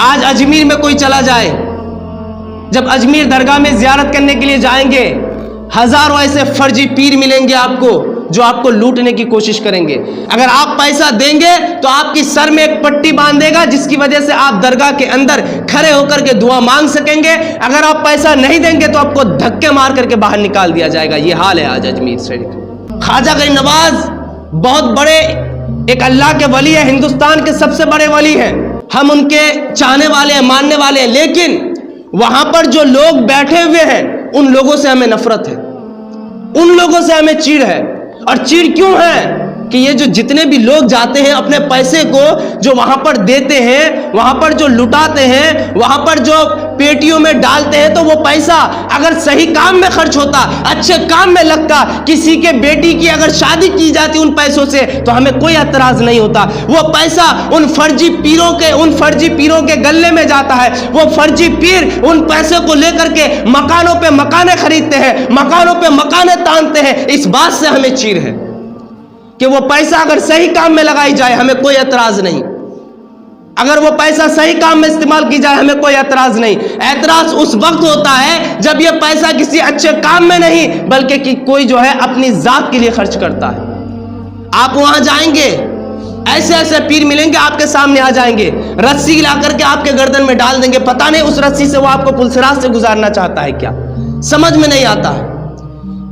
آج اجمیر میں کوئی چلا جائے، جب اجمیر درگاہ میں زیارت کرنے کے لیے جائیں گے، ہزاروں ایسے فرضی پیر ملیں گے آپ کو جو آپ کو لوٹنے کی کوشش کریں گے۔ اگر آپ پیسہ دیں گے تو آپ کی سر میں ایک پٹی باندھ دے گا جس کی وجہ سے آپ درگاہ کے اندر کھڑے ہو کر کے دعا مانگ سکیں گے۔ اگر آپ پیسہ نہیں دیں گے تو آپ کو دھکے مار کر کے باہر نکال دیا جائے گا۔ یہ حال ہے آج اجمیر شریف۔ خواجہ غریب نواز بہت بڑے ایک اللہ کے ولی ہیں، ہندوستان کے سب سے بڑے ولی ہیں، ہم ان کے چاہنے والے ہیں، ماننے والے ہیں، لیکن وہاں پر جو لوگ بیٹھے ہوئے ہیں ان لوگوں سے ہمیں نفرت ہے، ان لوگوں سے ہمیں چیڑ ہے۔ اور چیڑ کیوں ہے کہ یہ جو جتنے بھی لوگ جاتے ہیں اپنے پیسے کو جو وہاں پر دیتے ہیں، وہاں پر جو لٹاتے ہیں، وہاں پر جو پیٹیوں میں ڈالتے ہیں، تو وہ پیسہ اگر صحیح کام میں خرچ ہوتا، اچھے کام میں لگتا، کسی کے بیٹی کی اگر شادی کی جاتی ان پیسوں سے تو ہمیں کوئی اعتراض نہیں ہوتا۔ وہ پیسہ ان فرضی پیروں کے گلے میں جاتا ہے، وہ فرضی پیر ان پیسوں کو لے کر کے مکانوں پہ مکانیں خریدتے ہیں، مکانوں پہ مکانیں تانتے ہیں۔ اس بات سے ہمیں چیڑ ہے کہ وہ پیسہ اگر صحیح کام میں لگائی جائے ہمیں کوئی اعتراض نہیں، اگر وہ پیسہ صحیح کام میں استعمال کی جائے ہمیں کوئی اعتراض نہیں۔ اعتراض اس وقت ہوتا ہے جب یہ پیسہ کسی اچھے کام میں نہیں بلکہ کہ کوئی جو ہے اپنی ذات کے لیے خرچ کرتا ہے۔ آپ وہاں جائیں گے، ایسے ایسے پیر ملیں گے آپ کے سامنے آ جائیں گے، رسی لا کر کے آپ کے گردن میں ڈال دیں گے، پتہ نہیں اس رسی سے وہ آپ کو پلسراج سے گزارنا چاہتا ہے کیا، سمجھ میں نہیں آتا۔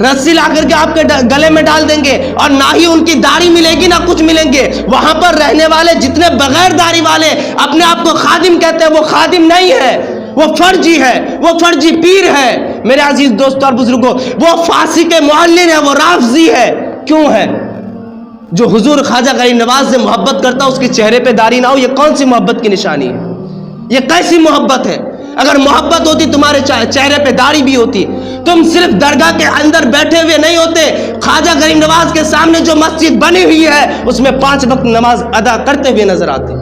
رسی لا کر کے آپ کے گلے میں ڈال دیں گے اور نہ ہی ان کی داڑھی ملے گی نہ کچھ ملیں گے۔ وہاں پر رہنے والے جتنے بغیر داڑھی والے اپنے آپ کو خادم کہتے ہیں، وہ خادم نہیں ہے، وہ فرضی ہے، وہ فرضی پیر ہے۔ میرے عزیز دوستوں اور بزرگوں، وہ فاسق معلن ہے، وہ رافضی ہے۔ کیوں ہے؟ جو حضور خواجہ غریب نواز سے محبت کرتا اس کے چہرے پہ داڑھی نہ ہو، یہ کون سی محبت کی نشانی ہے؟ یہ کیسی محبت ہے؟ اگر محبت ہوتی تمہارے چہرے پہ داڑھی بھی ہوتی، تم صرف درگاہ کے اندر بیٹھے ہوئے نہیں ہوتے، خواجہ غریب نواز کے سامنے جو مسجد بنی ہوئی ہے اس میں 5 وقت نماز ادا کرتے ہوئے نظر آتے۔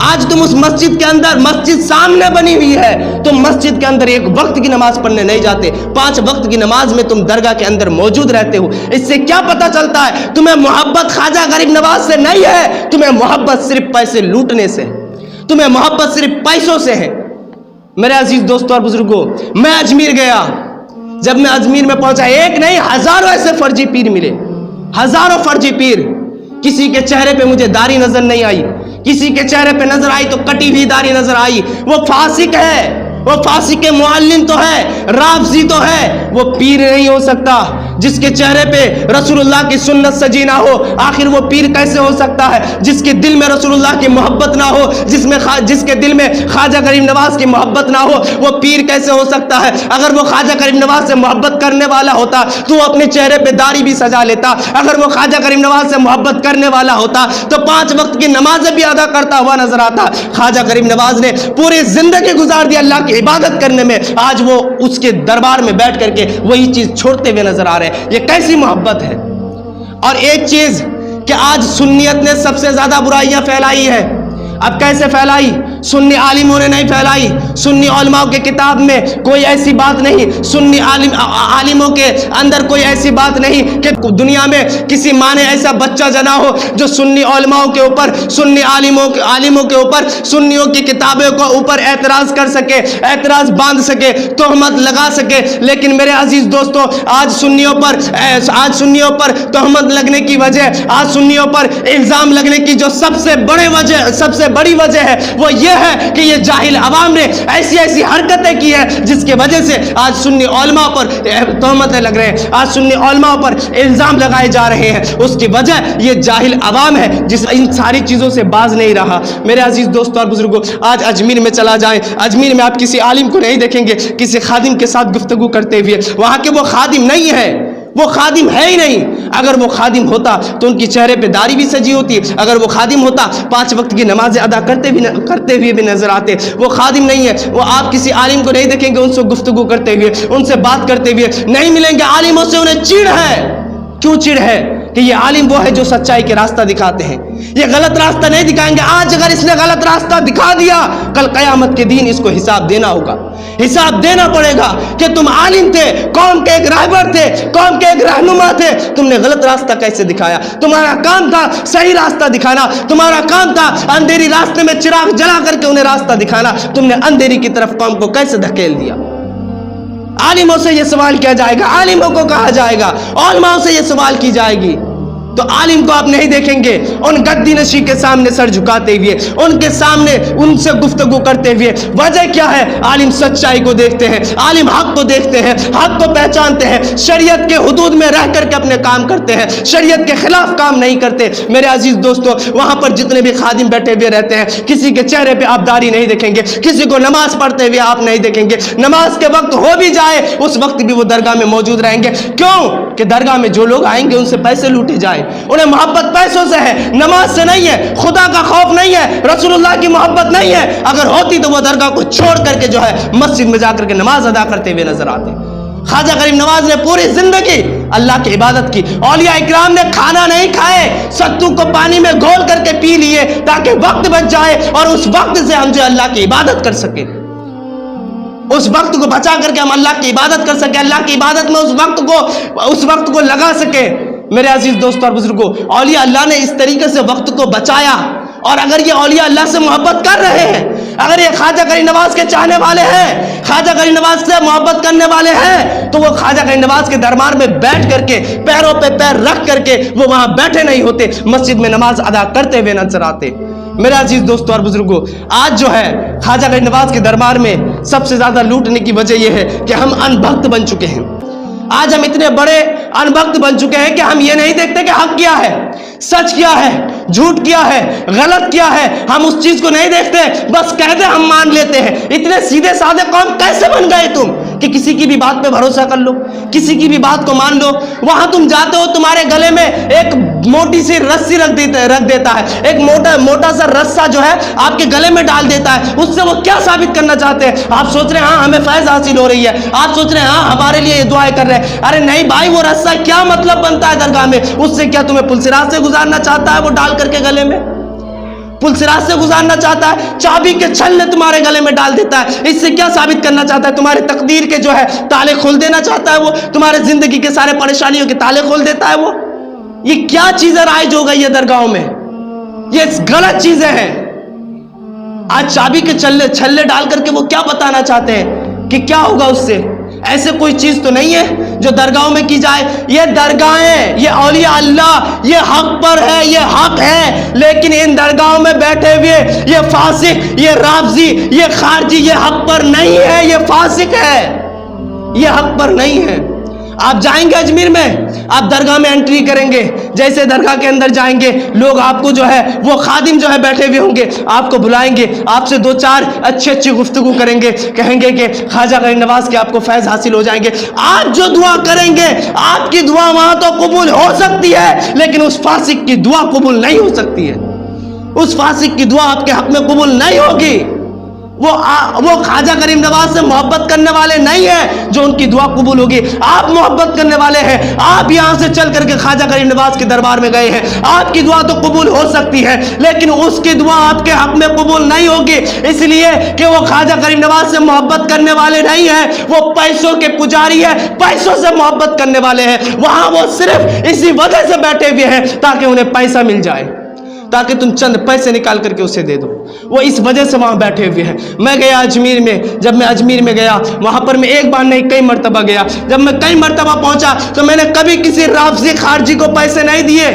آج تم اس مسجد کے اندر، مسجد سامنے بنی ہوئی ہے، تم مسجد کے اندر 1 وقت کی نماز پڑھنے نہیں جاتے، 5 وقت کی نماز میں تم درگاہ کے اندر موجود رہتے ہو۔ اس سے کیا پتہ چلتا ہے؟ تمہیں محبت خواجہ غریب نواز سے نہیں ہے، تمہیں محبت صرف پیسے لوٹنے سے، تمہیں محبت صرف پیسوں سے ہے۔ میرے عزیز دوستوں اور بزرگوں، میں اجمیر گیا، جب میں اجمیر میں پہنچا، ایک نہیں ہزاروں ایسے فرضی پیر ملے، ہزاروں فرضی پیر۔ کسی کے چہرے پہ مجھے داڑھی نظر نہیں آئی، کسی کے چہرے پہ نظر آئی تو کٹی ہوئی داڑھی نظر آئی۔ وہ فاسق ہے، وہ فاسق معلن تو ہے، رافضی تو ہے، وہ پیر نہیں ہو سکتا جس کے چہرے پہ رسول اللہ کی سنت سجی نہ ہو۔ آخر وہ پیر کیسے ہو سکتا ہے جس کے دل میں رسول اللہ کی محبت نہ ہو، جس کے دل میں خواجہ غریب نواز کی محبت نہ ہو، وہ پیر کیسے ہو سکتا ہے؟ اگر وہ خواجہ غریب نواز سے محبت کرنے والا ہوتا تو وہ اپنے چہرے پہ داڑھی بھی سجا لیتا، اگر وہ خواجہ غریب نواز سے محبت کرنے والا ہوتا تو 5 وقت کی نمازیں بھی ادا کرتا ہوا نظر آتا۔ خواجہ غریب نواز نے پوری زندگی گزار دی اللہ کی عبادت کرنے میں، آج وہ اس کے دربار میں بیٹھ کر کے وہی چیز چھوڑتے ہوئے نظر آ رہے ہیں۔ یہ کیسی محبت ہے؟ اور ایک چیز کہ آج سنیت نے سب سے زیادہ برائیاں پھیلائی ہے۔ اب کیسے پھیلائی؟ سنی عالموں نے نہیں پھیلائی، سنی علماء کے کتاب میں کوئی ایسی بات نہیں، سنی عالموں کے اندر کوئی ایسی بات نہیں کہ دنیا میں کسی ماں نے ایسا بچہ جنا ہو جو سنی علماء کے اوپر، سنی عالموں کے اوپر، سنیوں کی کتابوں کے اوپر اعتراض کر سکے، اعتراض باندھ سکے، تہمت لگا سکے۔ لیکن میرے عزیز دوستوں، آج سنیوں پر تہمت لگنے کی وجہ، آج سنیوں پر الزام لگنے کی جو سب سے بڑی وجہ ہے وہ یہ ہے کہ یہ جاہل عوام نے ایسی حرکتیں کی ہے جس کی وجہ سے آج سنی علماء پر تہمتیں لگ رہے ہیں، آج سنی علماء پر الزام لگائے جا رہے ہیں۔ اس کی وجہ یہ جاہل عوام ہے جس ان ساری چیزوں سے باز نہیں رہا۔ میرے عزیز دوستوں اور بزرگوں، آج اجمیر میں چلا جائیں، اجمیر میں آپ کسی عالم کو نہیں دیکھیں گے کسی خادم کے ساتھ گفتگو کرتے ہوئے، وہاں کے وہ خادم نہیں ہے، وہ خادم ہے ہی نہیں۔ اگر وہ خادم ہوتا تو ان کی چہرے پہ داڑھی بھی سجی ہوتی، اگر وہ خادم ہوتا 5 وقت کی نمازیں ادا کرتے ہوئے بھی نظر آتے۔ وہ خادم نہیں ہے، وہ آپ کسی عالم کو نہیں دیکھیں گے ان سے گفتگو کرتے ہوئے، ان سے بات کرتے ہوئے نہیں ملیں گے۔ عالموں سے انہیں چڑ ہے۔ کیوں چڑ ہے؟ کہ یہ عالم وہ ہے جو سچائی کے راستہ دکھاتے ہیں، یہ غلط راستہ نہیں دکھائیں گے۔ آج اگر اس نے غلط راستہ دکھا دیا، کل قیامت کے دن اس کو حساب دینا ہوگا، حساب دینا پڑے گا کہ تم عالم تھے، قوم کے ایک رہبر تھے، قوم کے ایک رہنما تھے، تم نے غلط راستہ کیسے دکھایا؟ تمہارا کام تھا صحیح راستہ دکھانا، تمہارا کام تھا اندھیری راستے میں چراغ جلا کر کے انہیں راستہ دکھانا، تم نے اندھیری کی طرف قوم کو کیسے دھکیل دیا؟ عالموں سے یہ سوال کیا جائے گا، عالموں کو کہا جائے گا، علماء سے یہ سوال کی جائے گی۔ تو عالم کو آپ نہیں دیکھیں گے ان گدی نشی کے سامنے سر جھکاتے ہوئے، ان کے سامنے ان سے گفتگو کرتے ہوئے۔ وجہ کیا ہے؟ عالم سچائی کو دیکھتے ہیں، عالم حق کو دیکھتے ہیں، حق کو پہچانتے ہیں، شریعت کے حدود میں رہ کر کے اپنے کام کرتے ہیں، شریعت کے خلاف کام نہیں کرتے۔ میرے عزیز دوستو، وہاں پر جتنے بھی خادم بیٹھے ہوئے رہتے ہیں، کسی کے چہرے پہ آپ داڑھی نہیں دیکھیں گے، کسی کو نماز پڑھتے ہوئے آپ نہیں دیکھیں گے، نماز کے وقت ہو بھی جائے اس وقت بھی وہ درگاہ میں موجود رہیں گے۔ کیوں کہ درگاہ میں جو لوگ آئیں گے ان سے پیسے لوٹے جائیں، انہیں محبت پیسوں سے ہے، نماز سے نہیں ہے، خدا کا خوف نہیں ہے، رسول اللہ کی محبت نہیں ہے۔ اگر ہوتی تو وہ درگاہ کو چھوڑ کر کے جو ہے مسجد میں جا کر کے نماز ادا کرتے ہوئے نظر آتے۔ خواجہ غریب نواز نے پوری زندگی اللہ کی عبادت کی، اولیاء اکرام نے کھانا نہیں کھائے، ستو کو پانی میں گھول کر کے پی لیے تاکہ وقت بچ جائے اور اس وقت سے ہم جو اللہ کی عبادت کر سکیں، اس وقت کو بچا کر کے ہم اللہ کی عبادت کر سکیں، اللہ کی عبادت میں اس وقت کو لگا سکیں۔ میرے عزیز دوستو اور بزرگوں، اولیاء اللہ نے اس طریقے سے وقت کو بچایا۔ اور اگر یہ اولیاء اللہ سے محبت کر رہے ہیں، اگر یہ خواجہ غریب نواز کے چاہنے والے ہیں، خواجہ غریب نواز سے محبت کرنے والے ہیں، تو وہ خواجہ غریب نواز کے دربار میں بیٹھ کر کے پیروں پہ پیر رکھ کر کے وہ وہاں بیٹھے نہیں ہوتے، مسجد میں نماز ادا کرتے ہوئے نظر آتے۔ میرے عزیز دوستو اور بزرگوں، آج جو ہے خواجہ غریب نواز کے دربار میں سب سے زیادہ لوٹنے کی وجہ یہ ہے کہ ہم انبھکت بن چکے ہیں۔ آج ہم اتنے بڑے انبھکت بن چکے ہیں کہ ہم یہ نہیں دیکھتے کہ حق کیا ہے، سچ کیا ہے، جھوٹ کیا ہے، غلط کیا ہے، ہم اس چیز کو نہیں دیکھتے، بس کہتے ہم مان لیتے ہیں۔ اتنے سیدھے سادے قوم کیسے بن گئے تم کہ کسی کی بھی بات پہ بھروسہ کر لو، کسی کی بھی بات کو مان لو؟ وہاں تم جاتے ہو، تمہارے گلے میں ایک موٹی سی رسی رکھ دیتا ہے، ایک موٹا سا رسا جو ہے آپ کے گلے میں ڈال دیتا ہے، اس سے وہ کیا ثابت کرنا چاہتے ہیں؟ آپ سوچ رہے ہیں ہاں ہمیں فیض حاصل ہو رہی ہے، آپ سوچ رہے ہیں ہاں ہمارے لیے یہ دعائیں کر رہے ہیں۔ ارے نہیں بھائی، وہ رسا کیا مطلب بنتا ہے درگاہ میں؟ اس سے کیا تمہیں پلسرات سے گزارنا چاہتا ہے وہ ڈال کر کے گلے میں؟ پلسرات سے گزارنا چاہتا ہے، چابی کے چھلے تمہارے گلے میں ڈال دیتا ہے، اس سے کیا ثابت کرنا چاہتا ہے؟ تمہارے تقدیر کے جو ہے تالے کھول دینا چاہتا ہے وہ، تمہارے زندگی کے سارے پریشانیوں کے تالے کھول دیتا ہے وہ۔ یہ کیا چیزیں رائج ہو گئی ہے درگاہوں میں؟ یہ غلط چیزیں ہیں۔ آج چابی کے چھلے ڈال کر کے وہ کیا بتانا چاہتے ہیں کہ کیا ہوگا اس سے؟ ایسے کوئی چیز تو نہیں ہے جو درگاہوں میں کی جائے۔ یہ درگاہیں، یہ اولیاء اللہ، یہ حق پر ہے، یہ حق ہے، لیکن ان درگاہوں میں بیٹھے ہوئے یہ فاسق، یہ رافضی، یہ خارجی، یہ حق پر نہیں ہے، یہ فاسق ہے، یہ حق پر نہیں ہے۔ آپ جائیں گے اجمیر میں، آپ درگاہ میں انٹری کریں گے، جیسے درگاہ کے اندر جائیں گے، لوگ آپ کو جو ہے وہ خادم جو ہے بیٹھے ہوئے ہوں گے، آپ کو بلائیں گے، آپ سے دو چار اچھی گفتگو کریں گے، کہیں گے کہ خواجہ غریب نواز کے آپ کو فیض حاصل ہو جائیں گے۔ آپ جو دعا کریں گے، آپ کی دعا وہاں تو قبول ہو سکتی ہے، لیکن اس فاسق کی دعا قبول نہیں ہو سکتی ہے، اس فاسق کی دعا آپ کے حق میں قبول نہیں ہوگی۔ وہ خواجہ غریب نواز سے محبت کرنے والے نہیں ہیں جو ان کی دعا قبول ہوگی۔ آپ محبت کرنے والے ہیں، آپ یہاں سے چل کر کے خواجہ غریب نواز کے دربار میں گئے ہیں، آپ کی دعا تو قبول ہو سکتی ہے، لیکن اس کی دعا آپ کے حق میں قبول نہیں ہوگی، اس لیے کہ وہ خواجہ غریب نواز سے محبت کرنے والے نہیں ہیں، وہ پیسوں کے پجاری ہیں، پیسوں سے محبت کرنے والے ہیں۔ وہاں وہ صرف اسی وجہ سے بیٹھے ہوئے ہیں تاکہ انہیں پیسہ مل جائے، تاکہ تم چند پیسے نکال کر کے اسے دے دو، وہ اس وجہ سے وہاں بیٹھے ہوئے ہیں۔ میں گیا اجمیر میں، جب میں اجمیر میں گیا وہاں پر میں ایک بار نہیں کئی مرتبہ گیا، جب میں کئی مرتبہ پہنچا تو میں نے کبھی کسی رافضی خارجی کو پیسے نہیں دیے،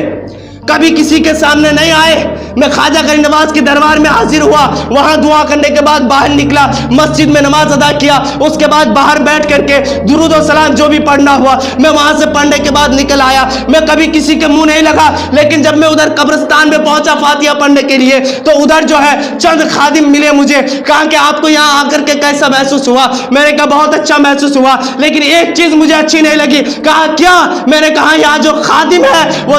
کبھی کسی کے سامنے نہیں آئے۔ میں خواجہ غریب نواز کے دربار میں حاضر ہوا، وہاں دعا کرنے کے بعد باہر نکلا، مسجد میں نماز ادا کیا، اس کے بعد باہر بیٹھ کر کے درود و سلام جو بھی پڑھنا ہوا میں وہاں سے پڑھنے کے بعد نکل آیا۔ میں کبھی کسی کے منہ نہیں لگا، لیکن جب میں ادھر قبرستان میں پہنچا فاتحہ پڑھنے کے لیے تو ادھر جو ہے چند خادم ملے مجھے، کہا کہ آپ کو یہاں آ کر کے کیسا محسوس ہوا؟ میں نے کہا بہت اچھا محسوس ہوا، لیکن ایک چیز مجھے اچھی نہیں لگی۔ کہا کیا؟ میں نے کہا یہاں جو خادم ہے وہ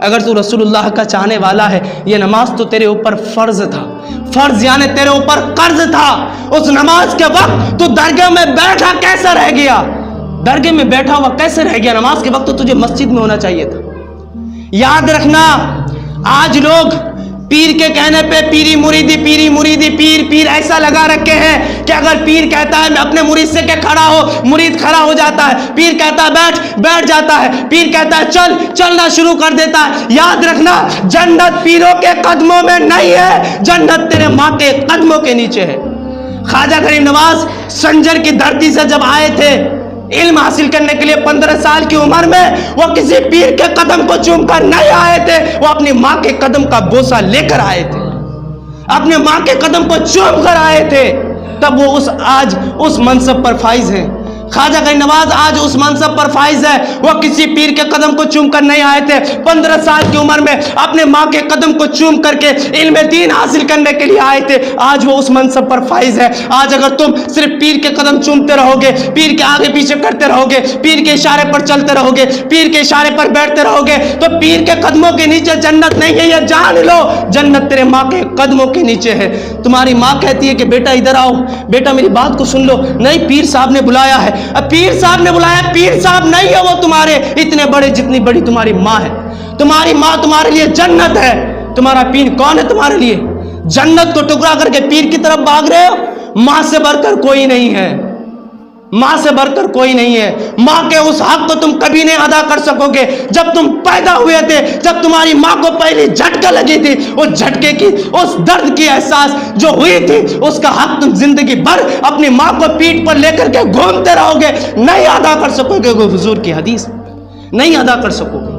اگر تو رسول اللہ کا چاہنے والا ہے، یہ نماز تو تیرے اوپر فرض تھا، فرض یعنی تیرے اوپر قرض تھا۔ اس نماز کے وقت تو درگاہ میں بیٹھا کیسے رہ گیا؟ درگاہ میں بیٹھا ہوا کیسے رہ گیا؟ نماز کے وقت تو تجھے مسجد میں ہونا چاہیے تھا۔ یاد رکھنا، آج لوگ پیر کے کہنے پہ پیری مریدی پیر پیر ایسا لگا رکھے ہیں کہ اگر پیر کہتا ہے میں اپنے مرید سے کہ کھڑا ہو، مرید کھڑا ہو جاتا ہے، پیر کہتا ہے بیٹھ جاتا ہے، پیر کہتا ہے چلنا شروع کر دیتا ہے۔ یاد رکھنا، جنت پیروں کے قدموں میں نہیں ہے، جنت تیرے ماں کے قدموں کے نیچے ہے۔ خواجہ غریب نواز سنجر کی دھرتی سے جب آئے تھے علم حاصل کرنے کے لیے 15 سال کی عمر میں، وہ کسی پیر کے قدم کو چوم کر نہیں آئے تھے، وہ اپنی ماں کے قدم کا بوسہ لے کر آئے تھے، اپنے ماں کے قدم کو چوم کر آئے تھے، تب وہ آج اس منصب پر فائز ہیں۔ خواجہ غریب نواز آج اس منصب پر فائز ہے، وہ کسی پیر کے قدم کو چوم کر نہیں آئے تھے، 15 سال کی عمر میں اپنے ماں کے قدم کو چوم کر کے علم دین حاصل کرنے کے لیے آئے تھے، آج وہ اس منصب پر فائز ہے۔ آج اگر تم صرف پیر کے قدم چومتے رہو گے، پیر کے آگے پیچھے کرتے رہو گے، پیر کے اشارے پر چلتے رہو گے، پیر کے اشارے پر بیٹھتے رہو گے، تو پیر کے قدموں کے نیچے جنت نہیں ہے، یہ جان لو، جنت تیرے ماں کے قدموں کے نیچے ہے۔ تمہاری ماں کہتی ہے کہ بیٹا ادھر آؤ، بیٹا میری بات کو سن لو، نہیں پیر صاحب نے بلایا ہے، پیر صاحب نے بلایا، پیر صاحب نہیں ہے وہ تمہارے اتنے بڑے جتنی بڑی تمہاری ماں ہے۔ تمہاری ماں تمہارے لیے جنت ہے، تمہارا پیر کون ہے تمہارے لیے؟ جنت کو ٹکڑا کر کے پیر کی طرف بھاگ رہے ہو؟ ماں سے بڑھ کر کوئی نہیں ہے، ماں سے بڑھ کر کوئی نہیں ہے۔ ماں کے اس حق کو تم کبھی نہیں ادا کر سکو گے۔ جب تم پیدا ہوئے تھے، جب تمہاری ماں کو پہلی جھٹکا لگی تھی، اس جھٹکے کی، اس درد کی احساس جو ہوئی تھی، اس کا حق تم زندگی بھر اپنی ماں کو پیٹھ پر لے کر کے گھومتے رہو گے، نہیں ادا کر سکو گے۔ وہ حضور کی حدیث نہیں ادا کر سکو گے۔